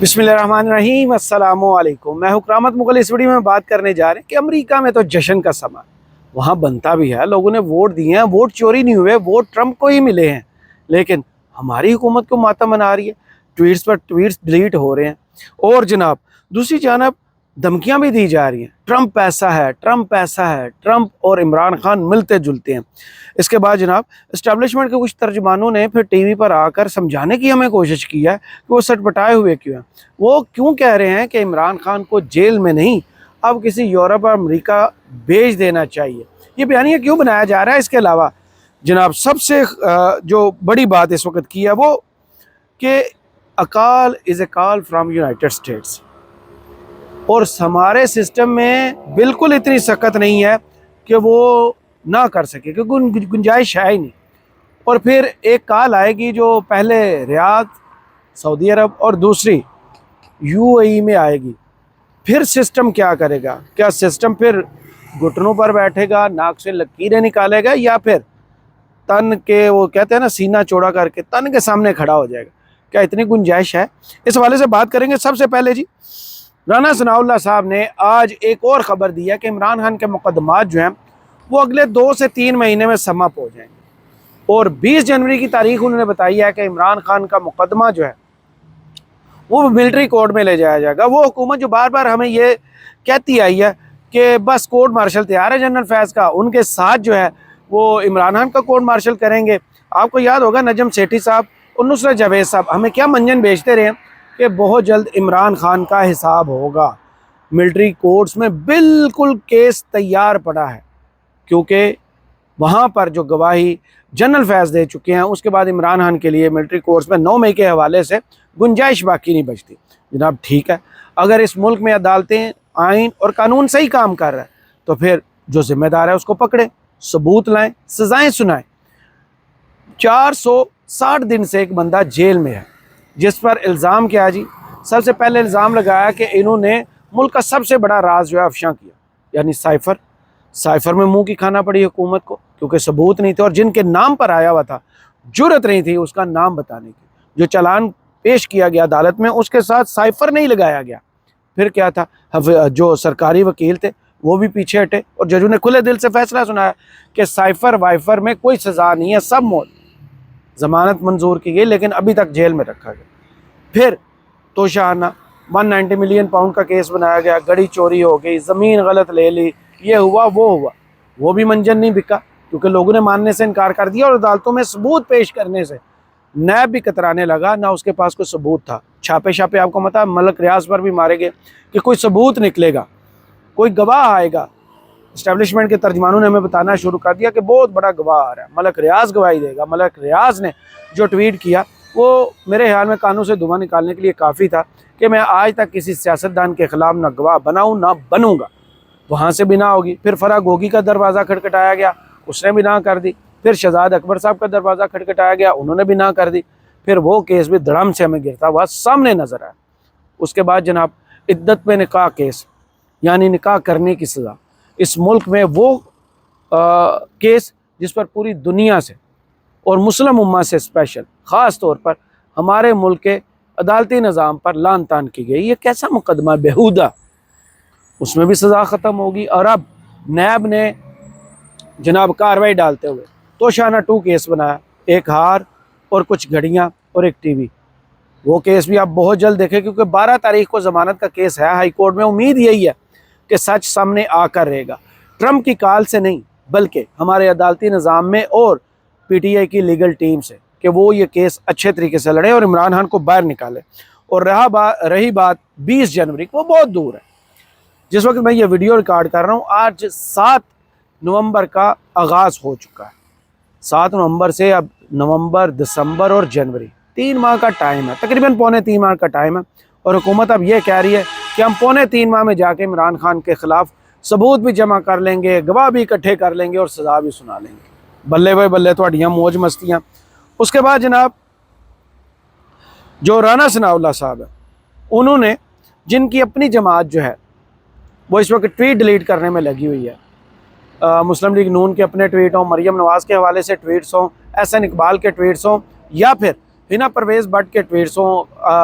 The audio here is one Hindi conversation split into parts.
बिस्मिल्लाहिर्रहमानिर्रहीम, अस्सलामुअलैकुम। मैं हूं करामत मुगल। इस वीडियो में बात करने जा रहे हैं कि अमेरिका में तो जश्न का समा वहाँ बनता भी है। लोगों ने वोट दिए हैं, वोट चोरी नहीं हुए, वोट ट्रंप को ही मिले हैं। लेकिन हमारी हुकूमत को मातम मना रही है, ट्वीट्स पर ट्वीट्स डिलीट हो रहे हैं और जनाब दूसरी जानब धमकियां भी दी जा रही हैं। ट्रंप ऐसा है, ट्रंप ऐसा है, ट्रंप और इमरान खान मिलते जुलते हैं। इसके बाद जनाब इस्टेब्लिशमेंट के कुछ तर्जमानों ने फिर टीवी पर आकर समझाने की हमें कोशिश की है कि वो सटपटाए हुए क्यों हैं। वो क्यों कह रहे हैं कि इमरान खान को जेल में नहीं, अब किसी यूरोप और अमेरिका भेज देना चाहिए। ये बयानिया क्यों बनाया जा रहा है? इसके अलावा जनाब सबसे जो बड़ी बात इस वक्त की है वो कि a call is a call from United states, और हमारे सिस्टम में बिल्कुल इतनी सख्त नहीं है कि वो ना कर सके, क्योंकि गुंजाइश है ही नहीं। और फिर एक कॉल आएगी जो पहले रियाद सऊदी अरब और दूसरी यूएई में आएगी। फिर सिस्टम क्या करेगा? क्या सिस्टम फिर घुटनों पर बैठेगा, नाक से लकीरें निकालेगा, या फिर तन के, वो कहते हैं ना, सीना चौड़ा करके तन के सामने खड़ा हो जाएगा? क्या इतनी गुंजाइश है? इस हवाले से बात करेंगे। सबसे पहले जी, राना सनाउल्लाह साहब ने आज एक और ख़बर दी है कि इमरान खान के मुकदमात जो हैं वो अगले 2 से 3 महीने में समाप्त हो जाएंगे। और 20 जनवरी की तारीख उन्होंने बताई है कि इमरान खान का मुकदमा जो है वो मिलिट्री कोर्ट में ले जाया जाएगा। वो हुकूमत जो बार बार हमें ये कहती आई है कि बस कोर्ट मार्शल तैयार है जनरल फैज़ का, उनके साथ जो है वो इमरान खान का कोर्ट मार्शल करेंगे। आपको याद होगा नजम सेठी साहब और नुसरत जावेद साहब हमें क्या मंजन भेजते रहे कि बहुत जल्द इमरान खान का हिसाब होगा। मिलिट्री कोर्ट्स में बिल्कुल केस तैयार पड़ा है, क्योंकि वहाँ पर जो गवाही जनरल फैज़ दे चुके हैं, उसके बाद इमरान खान के लिए मिलिट्री कोर्ट्स में 9 मई के हवाले से गुंजाइश बाकी नहीं बचती। जनाब ठीक है, अगर इस मुल्क में अदालतें, आइन और कानून सही काम कर रहा है तो फिर जो जिम्मेदार है उसको पकड़े, सबूत लाएं, सजाएं सुनाएं। 460 दिन से एक बंदा जेल में है, जिस पर इल्ज़ाम क्या जी? सबसे पहले इल्ज़ाम लगाया कि इन्होंने मुल्क का सबसे बड़ा राज जो है अफशा किया, यानी साइफर में मुंह की खाना पड़ी हुकूमत को, क्योंकि सबूत नहीं थे और जिनके नाम पर आया हुआ था जुर्रत नहीं थी उसका नाम बताने की। जो चालान पेश किया गया अदालत में उसके साथ साइफर नहीं लगाया गया। फिर क्या था, जो सरकारी वकील थे वो भी पीछे हटे और जजों ने खुले दिल से फैसला सुनाया कि साइफर वाइफर में कोई सज़ा नहीं है, सब मौत। ज़मानत मंजूर की गई लेकिन अभी तक जेल में रखा गया। फिर तोशाना 190 मिलियन पाउंड का केस बनाया गया, गड़ी चोरी हो गई, ज़मीन गलत ले ली, ये हुआ वो हुआ। वो भी मंजन नहीं बिका, क्योंकि लोगों ने मानने से इनकार कर दिया और अदालतों में सबूत पेश करने से नैब भी कतराने लगा, ना उसके पास कोई सबूत था। छापे आपको पता है मलक रियाज पर भी मारे गए कि कोई सबूत निकलेगा, कोई गवाह आएगा। इस्टेब्लिशमेंट के तर्जमानों ने हमें बताना शुरू कर दिया कि बहुत बड़ा गवाह आ रहा है, मलक रियाज गवाही देगा। मलक रियाज ने जो ट्वीट किया वो मेरे ख्याल में कानों से धुआं निकालने के लिए काफ़ी था कि मैं आज तक किसी सियासतदान के ख़िलाफ़ ना गवाह बनाऊँ ना बनूँगा। वहाँ से भी ना होगी। फिर फराग गोगी का दरवाज़ा खटखटाया गया, उसने भी ना कर दी। फिर शहजाद अकबर साहब का दरवाज़ा खटखटाया गया, उन्होंने भी ना कर दी। फिर वो केस भी धड़म से हमें गिरता हुआ सामने नज़र आया। उसके बाद जनाब इद्दत में निकाह केस, यानी निकाह करने की सज़ा, इस मुल्क में वो केस जिस पर पूरी दुनिया से और मुस्लिम उम्मा से स्पेशल ख़ास तौर पर हमारे मुल्क के अदालती निज़ाम पर लान तान की गई। ये कैसा मुकदमा बेहुदा, उसमें भी सज़ा ख़त्म होगी। और अब नैब ने जनाब कार्रवाई डालते हुए तोशाना 2 केस बनाया, एक हार और कुछ घड़ियाँ और एक टीवी। वो केस भी आप बहुत जल्द देखें, क्योंकि 12 तारीख को ज़मानत का केस है हाई कोर्ट में। उम्मीद यही है कि सच सामने आकर रहेगा, ट्रंप की कॉल से नहीं बल्कि हमारे अदालती निज़ाम में और PTI की लीगल टीम से, कि वो ये केस अच्छे तरीके से लड़े और इमरान खान को बाहर निकाले। और रही बात 20 जनवरी को, वो बहुत दूर है। जिस वक्त मैं ये वीडियो रिकॉर्ड कर रहा हूँ आज 7 नवंबर का आगाज़ हो चुका है। 7 नवंबर से अब नवंबर, दिसंबर और जनवरी 3 माह का टाइम है, तकरीबन पौने 3 माह का टाइम है। और हुकूमत अब ये कह रही है कि हम पौने 3 माह में जाके इमरान खान के ख़िलाफ़ सबूत भी जमा कर लेंगे, गवाह भी इकट्ठे कर लेंगे और सज़ा भी सुना लेंगे। बल्ले भाई बल्ले, थोड़ियाँ मौज मस्तियाँ। उसके बाद जनाब जो राना सनाउल्लाह साहब है, उन्होंने, जिनकी अपनी जमात जो है वो इस वक्त ट्वीट डिलीट करने में लगी हुई है, मुस्लिम लीग नून के अपने ट्वीट हों, मरियम नवाज़ के हवाले से ट्वीट्स हों, एहसन इकबाल के ट्वीट्स हों, या फिर हिना परवेज़ भट्ट के ट्वीट्स हों,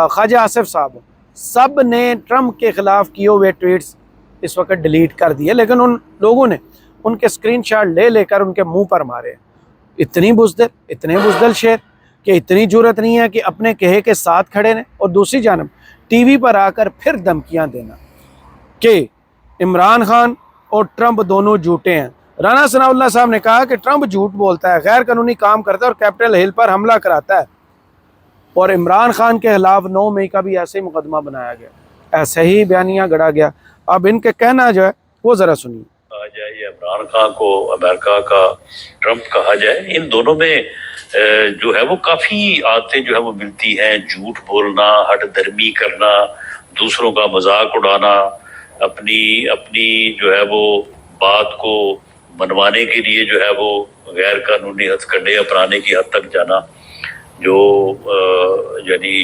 ख्वाजा आसिफ साहब हों, सब ने ट्रंप के ख़िलाफ़ किए हुए ट्वीट्स इस वक्त डिलीट कर दिए, लेकिन उन लोगों ने उनके स्क्रीनशॉट ले लेकर उनके मुंह पर मारे। इतने बुज़दिल शेर कि इतनी जुर्रत नहीं है कि अपने कहे के साथ खड़े ने, और दूसरी जानब टीवी पर आकर फिर धमकियां देना कि इमरान खान और ट्रंप दोनों झूठे हैं। राना सनाउल्लाह साहब ने कहा कि ट्रंप झूठ बोलता है, गैर कानूनी काम करता है और कैपिटल हिल पर हमला कराता है, और इमरान खान के खिलाफ 9 मई का भी ऐसे ही मुकदमा बनाया गया, ऐसे ही बयानियां गढ़ा गया। अब इनके कहना जो है वो ज़रा सुनिए। कहा जाए या इमरान खान को अमेरिका का ट्रंप कहा जाए, इन दोनों में जो है वो काफ़ी आदतें जो है वो मिलती हैं। झूठ बोलना, हट धर्मी करना, दूसरों का मजाक उड़ाना, अपनी अपनी जो है वो बात को मनवाने के लिए जो है वो गैर कानूनी हथकंडे अपनाने की हद तक जाना। जो यानी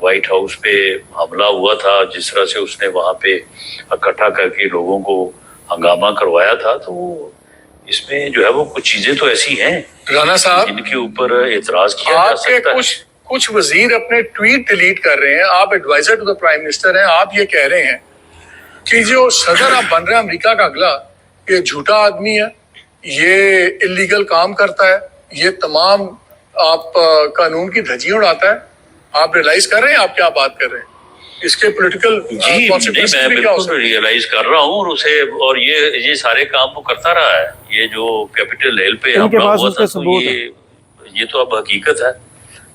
वाइट हाउस पे हमला हुआ था, जिस तरह से उसने वहाँ पे इकट्ठा करके लोगों को हंगामा करवाया था, तो इसमें जो है वो कुछ चीजें तो ऐसी हैं राना साहब जिनके ऊपर एतराज किया जा सकता है। कुछ वजीर अपने ट्वीट डिलीट कर रहे हैं। आप adviser to the prime minister हैं, आप ये कह रहे हैं कि जो सदर आप बन रहे हैं अमेरिका का अगला, ये झूठा आदमी है, ये इलीगल काम करता है, ये तमाम आप कानून की धज्जियां उड़ाता है। आप रियलाइज कर रहे हैं आप क्या बात कर रहे हैं? इसके पॉलिटिकल मैं बिल्कुल रियलाइज कर रहा हूँ उसे, और ये सारे काम वो करता रहा है। ये जो कैपिटल हिल पे हमला हुआ था, तो ये तो अब हकीकत है।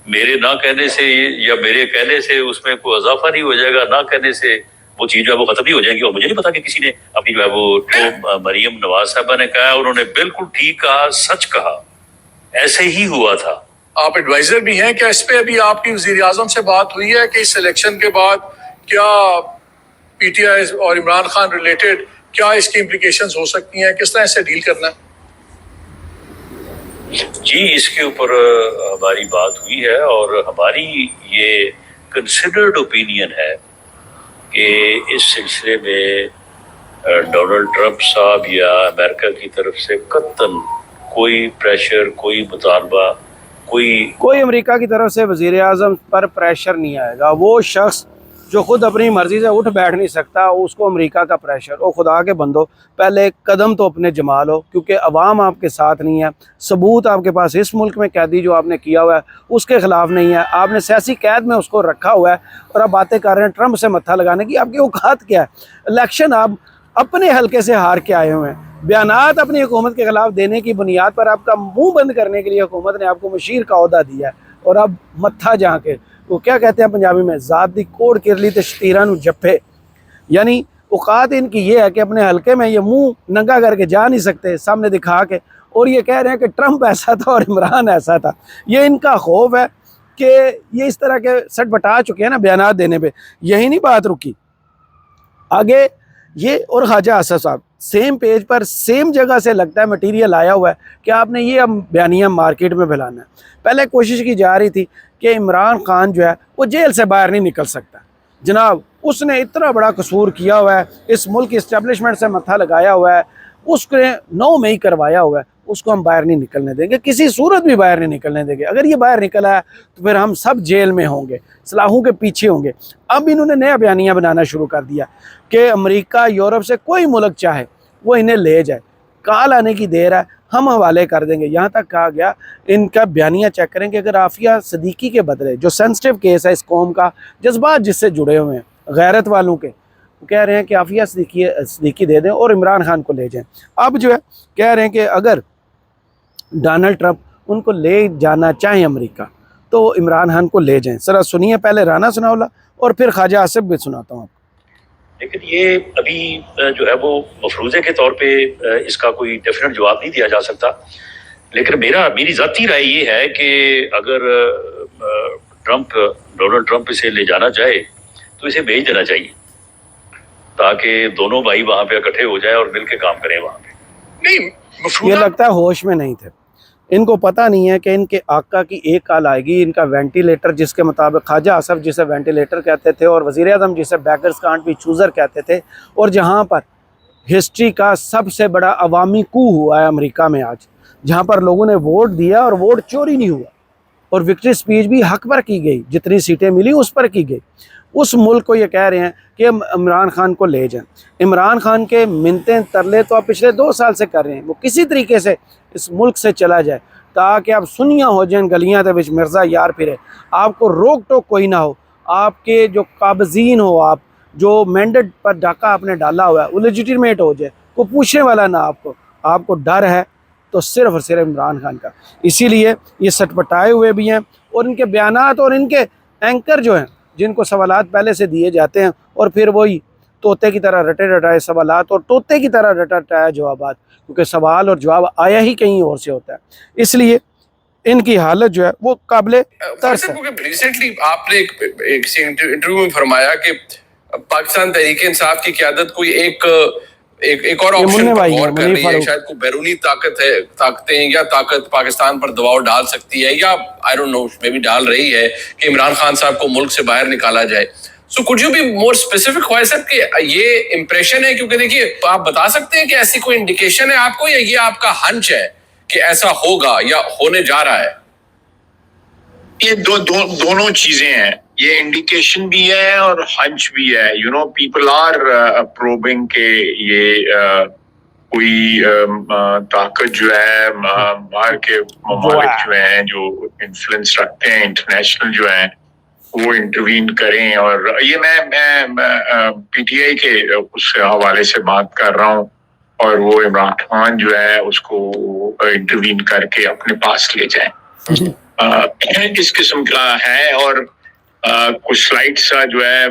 मेरे ना कहने से या मेरे कहने से उसमें कोई इजाफा नहीं हो जाएगा, ना कहने से वो चीज जो है वो खत्म नहीं हो जाएगी। और मुझे नहीं पता कि किसी ने अपनी जो है वो, तो मरियम नवाज साहबा ने कहा, उन्होंने बिल्कुल ठीक कहा, सच कहा, ऐसे ही हुआ था। आप एडवाइजर भी हैं, क्या इस पे अभी आपकी वजीर आजम से बात हुई है कि इस इलेक्शन के बाद क्या पीटीआई और इमरान खान रिलेटेड क्या इसकी इम्प्लीकेशंस हो सकती हैं, किस तरह से डील करना है? जी, इसके ऊपर हमारी बात हुई है, और हमारी ये कंसिडर्ड ओपिनियन है कि इस सिलसिले में डोनाल्ड ट्रंप साहब या अमेरिका की तरफ से कतई कोई प्रेशर, कोई मुतालबा, कोई अमेरिका की तरफ से वज़ीर आज़म पर प्रेशर नहीं आएगा। वो शख्स जो खुद अपनी मर्जी से उठ बैठ नहीं सकता, उसको अमेरिका का प्रेशर। ओ खुदा के बंदो, पहले कदम तो अपने जमा लो, क्योंकि अवाम आपके साथ नहीं है। सबूत आपके पास इस मुल्क में कैदी जो आपने किया हुआ है उसके ख़िलाफ़ नहीं है, आपने सियासी कैद में उसको रखा हुआ है, और आप बातें कर रहे हैं ट्रंप से मत्था लगाने की। आपकी औकात क्या है? इलेक्शन आप अपने हल्के से हार के आए हुए हैं। बयानात अपनी हुकूमत के खिलाफ देने की बुनियाद पर आपका मुंह बंद करने के लिए हुकूमत ने आपको मुशीर का ओहदा दिया है, और अब मत्था जहाँ के वो क्या कहते हैं पंजाबी में, ज़ात दी कोड़ किरली ते शतीरा नू जप्पे। यानी औकात इनकी ये है कि अपने हल्के में ये मुंह नंगा करके जा नहीं सकते सामने दिखा के, और ये कह रहे हैं कि ट्रंप ऐसा था और इमरान ऐसा था। ये इनका खौफ है कि ये इस तरह के सट बटा चुके हैं ना बयानात देने पे। यही नहीं बात रुकी, आगे ये और ख्वाजा आसफ साहब सेम पेज पर सेम जगह से लगता है मटेरियल आया हुआ है कि आपने ये अब बयानिया मार्केट में फैलाना है। पहले कोशिश की जा रही थी कि इमरान खान जो है वो जेल से बाहर नहीं निकल सकता। जनाब, उसने इतना बड़ा कसूर किया हुआ है, इस मुल्क की इस्टेब्लिशमेंट से मत्था लगाया हुआ है, उसने 9 मई करवाया हुआ है, उसको हम बाहर नहीं निकलने देंगे, किसी सूरत भी बाहर नहीं निकलने देंगे। अगर ये बाहर निकला है तो फिर हम सब जेल में होंगे, सलाखों के पीछे होंगे। अब इन्होंने नया बयानिया बनाना शुरू कर दिया कि अमेरिका, यूरोप से कोई मुल्क चाहे वो इन्हें ले जाए, काल आने की देर है, हम हवाले कर देंगे। यहाँ तक कहा गया, इनका बयानिया चेक करें कि अगर आफिया सिद्दीकी के बदले, जो सेंसिटिव केस है इस कौम का, जज्बात जिससे जुड़े हुए हैं, गैरत वालों के, वो कह रहे हैं कि आफिया सिद्दीकी दे दें और इमरान खान को ले जाएं। अब जो है कह रहे हैं कि अगर डोनाल्ड ट्रंप उनको ले जाना चाहें अमेरिका, तो इमरान खान को ले जाएं। जरा सुनिए, पहले राना सनाउल्लाह और फिर ख्वाजा आसिफ भी सुनाता हूँ। लेकिन ये अभी जो है वो मफरूज़े के तौर पे इसका कोई डेफिनेट जवाब नहीं दिया जा सकता। लेकिन मेरी ज़ाती राय ये है कि अगर डोनाल्ड ट्रंप इसे ले जाना चाहे तो इसे भेज देना चाहिए, ताकि दोनों भाई वहाँ पे इकट्ठे हो जाए और मिल के काम करें वहाँ पे। नहीं, ये लगता है होश में नहीं थे, इनको पता नहीं है कि इनके आका की एक काल आएगी, इनका वेंटिलेटर, जिसके मुताबिक ख्वाजा आसफ जिसे वेंटिलेटर कहते थे और वज़ीर आज़म जिसे बैकर्स कांट भी चूज़र कहते थे, और जहाँ पर हिस्ट्री का सबसे बड़ा अवामी कू हुआ है अमेरिका में आज, जहाँ पर लोगों ने वोट दिया और वोट चोरी नहीं हुआ, और विक्ट्री स्पीच भी हक पर की गई, जितनी सीटें मिली उस पर की गई। उस मुल्क को ये कह रहे हैं कि हम इमरान खान को ले जाएं। इमरान खान के मिन्नतें तरले तो आप पिछले 2 साल से कर रहे हैं, वो किसी तरीके से इस मुल्क से चला जाए ताकि आप सुनियाँ हो जाए गलियाँ के विच मिर्ज़ा यार फिरे, आपको रोक टोक कोई ना हो, आपके जो काबजीन हो, आप जो मैंडेट पर डाका आपने डाला हुआ है वो लेजिटिमेट हो जाए, कोई पूछने वाला ना आपको डर है तो सिर्फ और सिर्फ इमरान खान का। इसीलिए ये सटपटाए हुए भी हैं और इनके बयानात और इनके एंकर जो हैं जिनको सवालात पहले से दिए जाते हैं और फिर वही तोते की तरह रटे रटाए सवालात और तोते की तरह रटा रटाया जवाबात, क्योंकि सवाल और जवाब आया ही कहीं और से होता है, इसलिए इनकी हालत जो है वो काबिले तरस है। रिसेंटली आपने एक इंटरव्यू में फरमाया कि पाकिस्तान तहरीक इंसाफ की क़यादत कोई एक और ऑप्शन पर गौर कर रही है, शायद कोई बैरूनी ताकतें या ताकत पाकिस्तान पर दबाव डाल सकती है या I don't know may be डाल रही है कि इमरान खान साहब को मुल्क से बाहर निकाला जाए। So could you be more specific ख्वाहिर साहब कि ये इंप्रेशन है, क्योंकि देखिए आप बता सकते हैं कि ऐसी कोई इंडिकेशन है आपको या ये आपका हंच है कि ऐसा होगा या होने जा रहा है? ये दोनों चीजें हैं, ये इंडिकेशन भी है और हंच भी है। You know people are probing के ये कोई ताकत जो है बाहर के ममालिक जो हैं जो इन्फ्लुएंस रखते हैं इंटरनेशनल जो है वो इंटरवीन करें। और ये मैं पीटीआई के उस हवाले से बात कर रहा हूँ और वो इमरान खान जो है उसको इंटरवीन करके अपने पास ले जाए, इस किस्म का है। और कुछ स्लाइड्स का जो है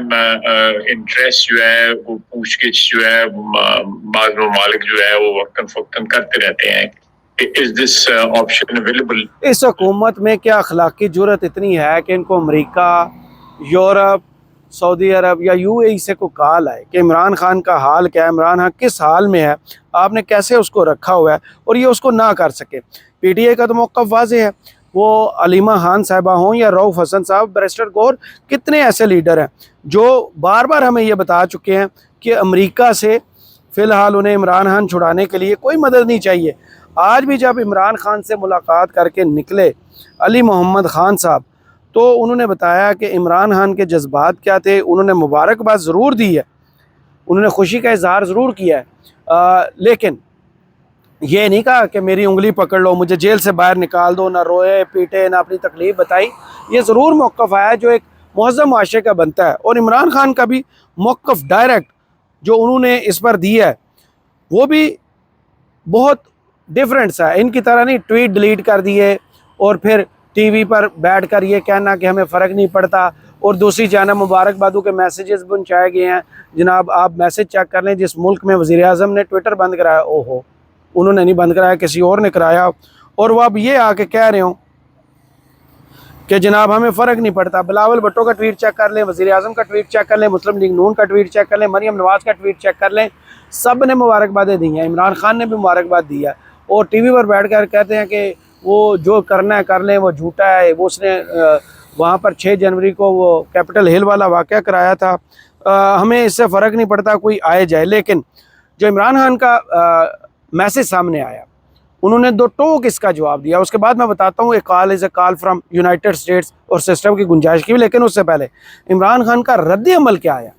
इंटरेस्ट जो है वो पूछगिछ जो है बाद ममालिक जो है वो वक्तन फक्तन करते रहते हैं, इज दिस ऑप्शन अवेलेबल। इस हुकूमत में क्या अखलाकी जुर्रत इतनी है कि इनको अमेरिका, यूरोप, सऊदी अरब या यूएई से कोई कॉल आए कि इमरान खान का हाल क्या है, इमरान खान किस हाल में है, आपने कैसे उसको रखा हुआ है, और ये उसको ना कर सके। पीटीआई का तो मौक़िफ़ वाज़ेह है, वो अलीमा खान साहिबा हों या रऊफ़ हसन साहब, बैरिस्टर गौर, कितने ऐसे लीडर हैं जो बार बार हमें ये बता चुके हैं कि अमेरिका से फ़िलहाल उन्हें इमरान खान छुड़ाने के लिए कोई मदद नहीं चाहिए। आज भी जब इमरान खान से मुलाकात करके निकले अली मोहम्मद खान साहब, तो उन्होंने बताया कि इमरान खान के जज्बात क्या थे। उन्होंने मुबारकबाद ज़रूर दी है, उन्होंने खुशी का इजहार ज़रूर किया है, लेकिन ये नहीं कहा कि मेरी उंगली पकड़ लो, मुझे जेल से बाहर निकाल दो, ना रोए पीटे ना अपनी तकलीफ़ बताई। ये ज़रूर मौक़िफ़ आया जो एक मुहज़्ज़म मुआशरे का बनता है। और इमरान खान का भी मौक़िफ़ डायरेक्ट जो उन्होंने इस पर दिया है वो भी बहुत डिफरेंट सा है, इनकी तरह नहीं ट्वीट डिलीट कर दिए और फिर टीवी पर बैठकर ये कहना कि हमें फ़र्क नहीं पड़ता, और दूसरी जानब मुबारकबादों के मैसेजेस पहुँचाए गए हैं। जनाब आप मैसेज चेक कर लें, जिस मुल्क में वज़ीर-ए-आज़म ने ट्विटर बंद कराया, ओहो उन्होंने नहीं बंद कराया, किसी और ने कराया, और वो अब ये आके कह रहे हो कि जनाब हमें फ़र्क नहीं पड़ता। बिलावल भुट्टो का ट्वीट चेक कर लें, वज़ीर-ए-आज़म का ट्वीट चेक कर लें, मुस्लिम लीग नून का ट्वीट चेक कर लें, मरियम नवाज़ का ट्वीट चेक कर लें, सब ने मुबारकबादें दी हैं, इमरान खान ने भी मुबारकबाद दी है। और टीवी पर बैठ कर कहते हैं कि वो जो करना है कर लें, वो झूठा है, वो उसने वहाँ पर 6 जनवरी को वो कैपिटल हिल वाला वाक़या कराया था, हमें इससे फ़र्क नहीं पड़ता कोई आए जाए। लेकिन जो इमरान खान का मैसेज सामने आया, उन्होंने 2 टोक इसका जवाब दिया। उसके बाद मैं बताता हूँ, एक call is a call from United states और सिस्टम की गुंजाइश की भी। लेकिन उससे पहले इमरान खान का रद्द अमल क्या आया।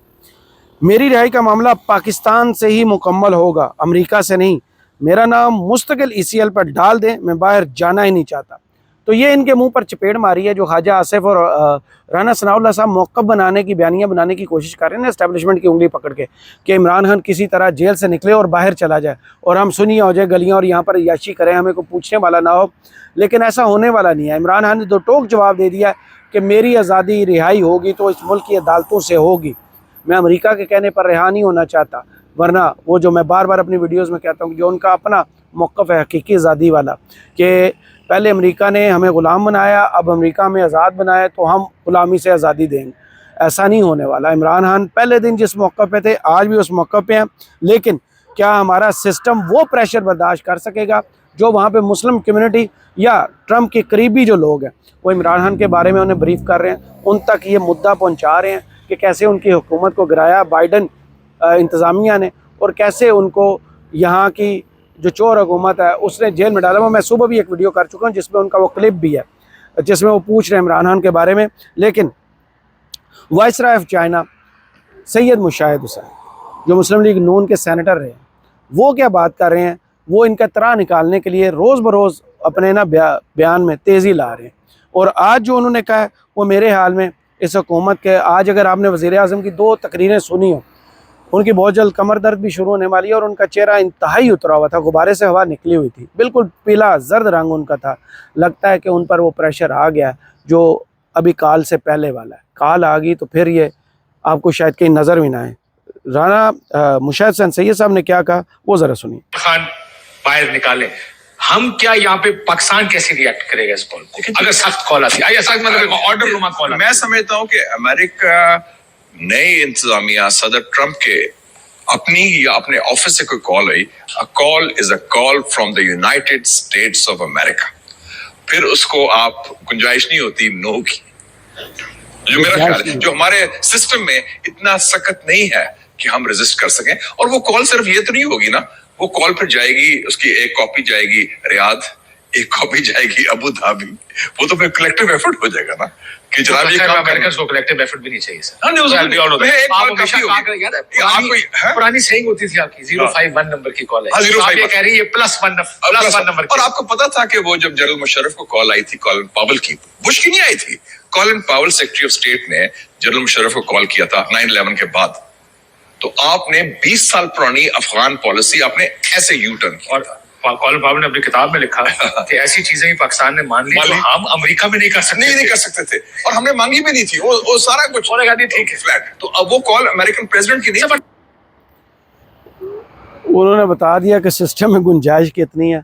मेरी रिहाई का मामला पाकिस्तान से ही मुकम्मल होगा, अमेरिका से नहीं। मेरा नाम मुस्तकिल ECL पर डाल दें, मैं बाहर जाना ही नहीं चाहता। तो ये इनके मुंह पर चपेट मारी है जो ख्वाजा आसिफ और राना सनाउल्लाह साहब मौक़िफ़ बनाने की, बयानियाँ बनाने की कोशिश कर रहे हैं एस्टेब्लिशमेंट की उंगली पकड़ के कि इमरान खान किसी तरह जेल से निकले और बाहर चला जाए और हम सुनिए हो जाए गलियाँ और यहाँ पर याशी करें, हमें कोई पूछने वाला ना हो। लेकिन ऐसा होने वाला नहीं है। इमरान खान ने 2 टोक जवाब दे दिया कि मेरी आज़ादी रिहाई होगी तो इस मुल्क की अदालतों से होगी, मैं अमेरिका के कहने पर रिहा नहीं होना चाहता। वरना वो जो मैं बार बार अपनी वीडियोज़ में कहता हूँ जो उनका अपना मौक़िफ़ है हकीकी आज़ादी वाला, कि पहले अमेरिका ने हमें ग़ुलाम बनाया, अब अमेरिका में आज़ाद बनाया तो हम ग़ुलामी से आज़ादी देंगे, ऐसा नहीं होने वाला। इमरान खान पहले दिन जिस मौक़िफ़ पे थे आज भी उस मौक़िफ़ पे हैं। लेकिन क्या हमारा सिस्टम वो प्रेशर बर्दाश्त कर सकेगा जो वहाँ पे मुस्लिम कम्युनिटी या ट्रंप के करीबी जो लोग हैं वो इमरान खान के बारे में उन्हें ब्रीफ कर रहे हैं, उन तक ये मुद्दा पहुँचा रहे हैं कि कैसे उनकी हुकूमत को गिराया बाइडन इंतज़ामिया ने और कैसे उनको यहाँ की जो चोर हुकूमत है उसने जेल में डाला। मैं सुबह भी एक वीडियो कर चुका हूँ जिसमें उनका वो क्लिप भी है। जिसमें वो पूछ रहे हैं इमरान खान के बारे में। लेकिन viceroy of China Syed Mushahid Hussain, जो मुस्लिम लीग नून के सेनेटर रहे, वो क्या बात कर रहे हैं, वो इनका तरा निकालने के लिए रोज़ बरोज़ अपने ना बयान में तेज़ी ला रहे हैं। और आज जो उन्होंने कहा है वो मेरे हाल में इस हुकूमत के, आज अगर आपने वज़ीर आज़म की 2 तकरीरें सुनी हो, उनकी बहुत जल्द कमर दर्द भी शुरू होने वाली है और उनका चेहरा इंतहाई उतरा हुआ था, गुब्बारे से हवा निकली हुई थी, बिल्कुल पीला जर्द रंग उनका था। लगता है कि उन पर वो प्रेशर आ गया जो अभी काल से पहले वाला है। काल आ गई तो फिर ये आपको शायद कहीं नज़र भी ना आए। राना मुशाहिद हुसैन सैयद साहब ने क्या कहा वो ज़रा सुनिए। खान बाहर निकाले, हम क्या यहाँ पे पाकिस्तान कैसे रिएक्ट करेगा इस कॉल को, अगर सख्त कॉल आती है, सख्त मतलब ऑर्डर नुमा कॉल? मैं समझता हूँ कि अमेरिका नई इंतजामिया सदर ट्रंप के अपनी या अपने ऑफिस से कोई call I, a call is a call from the United states of America, फिर उसको आप गुंजाइश नहीं होती नो की। जो मेरा ख्याल है, जो हमारे सिस्टम में इतना सख्त नहीं है कि हम रेजिस्ट कर सकें। और वो कॉल सिर्फ ये तो नहीं होगी ना, वो कॉल फिर जाएगी, उसकी एक कॉपी जाएगी रियाद, एक कॉपी जाएगी अबू धाबी, वो तो फिर कलेक्टिव एफर्ट हो जाएगा ना कि जनाब ये काम अमेरिकन को कलेक्टिव एफर्ट भी नहीं चाहिए सर। हाँ, पुरानी सेइंग होती थी आपकी 051 नंबर की कॉल है, आप ये कह रही है +1 नंबर। और आपको पता था कि वो जब जनरल मुशर्रफ को कॉल आई थी कॉलिन पावेल की, बुश की नहीं आई थी, Colin Powell secretary of state ने जनरल मुशर्रफ को कॉल किया था 9/11 के बाद। तो आपने 20 साल पुरानी अफगान पॉलिसी आपने ऐसे यू टर्न किया। और कॉलिन पावेल ने अपनी किताब में लिखा कि ऐसी चीजें ही पाकिस्तान ने मान ली जो हम अमेरिका में नहीं कर सकते, नहीं कर सकते थे, और हमने मांगी भी नहीं थी वो सारा कुछ ठीक है फ्लैट। तो अब वो कॉल अमेरिकन प्रेसिडेंट की नहीं, उन्होंने बता दिया कि सिस्टम में गुंजाइश कितनी है।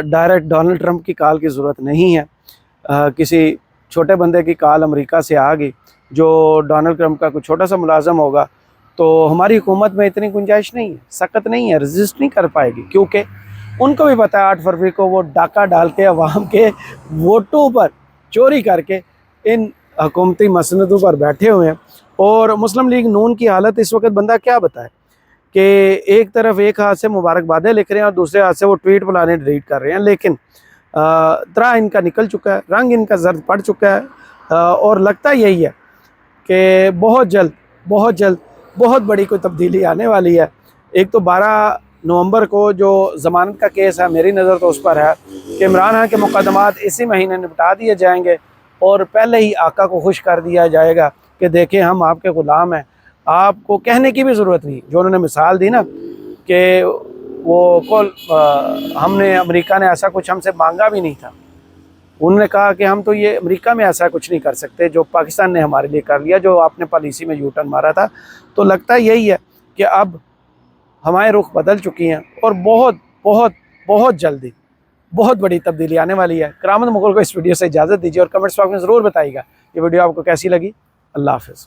डायरेक्ट डोनाल्ड ट्रंप की कॉल की ज़रूरत नहीं है। किसी छोटे बंदे की कॉल अमेरिका से आ गई जो डोनाल्ड ट्रंप का कोई छोटा सा मुलाजम होगा, तो हमारी हुकूमत में इतनी गुंजाइश नहीं है, सख्त नहीं है, रजिस्ट नहीं कर पाएगी, क्योंकि उनको भी पता है 8 फरवरी को वो डाका डाल के अवाम के वोटों पर चोरी करके इन हुकूमती मसनदों पर बैठे हुए हैं। और मुस्लिम लीग नून की हालत इस वक्त बंदा क्या बताए कि एक तरफ एक हाथ से मुबारकबादें लिख रहे हैं और दूसरे हाथ से वो ट्वीट बुलाने डिलीट कर रहे हैं, लेकिन तरा इनका निकल चुका है, रंग इनका जर्द पड़ चुका है। और लगता यही है कि बहुत जल्द बहुत बड़ी कोई तब्दीली आने वाली है। एक तो 12 नवंबर को जो ज़मानत का केस है, मेरी नज़र तो उस पर है कि इमरान खान के मुकदमात इसी महीने निपटा दिए जाएंगे और पहले ही आका को खुश कर दिया जाएगा कि देखें हम आपके ग़ुलाम हैं, आपको कहने की भी ज़रूरत नहीं। जो उन्होंने मिसाल दी ना कि वो हमने अमेरिका ने ऐसा कुछ हमसे मांगा भी नहीं था, उन्होंने कहा कि हम तो ये अमेरिका में ऐसा कुछ नहीं कर सकते जो पाकिस्तान ने हमारे लिए कर लिया, जो आपने पॉलिसी में यू टर्न मारा था। तो लगता यही है कि अब हमारे रुख बदल चुकी हैं और बहुत जल्दी बहुत बड़ी तब्दीली आने वाली है। करामत मुगल को इस वीडियो से इजाज़त दीजिए और कमेंट्स बॉक्स में ज़रूर बताइएगा ये वीडियो आपको कैसी लगी। अल्लाह हाफ़िज़।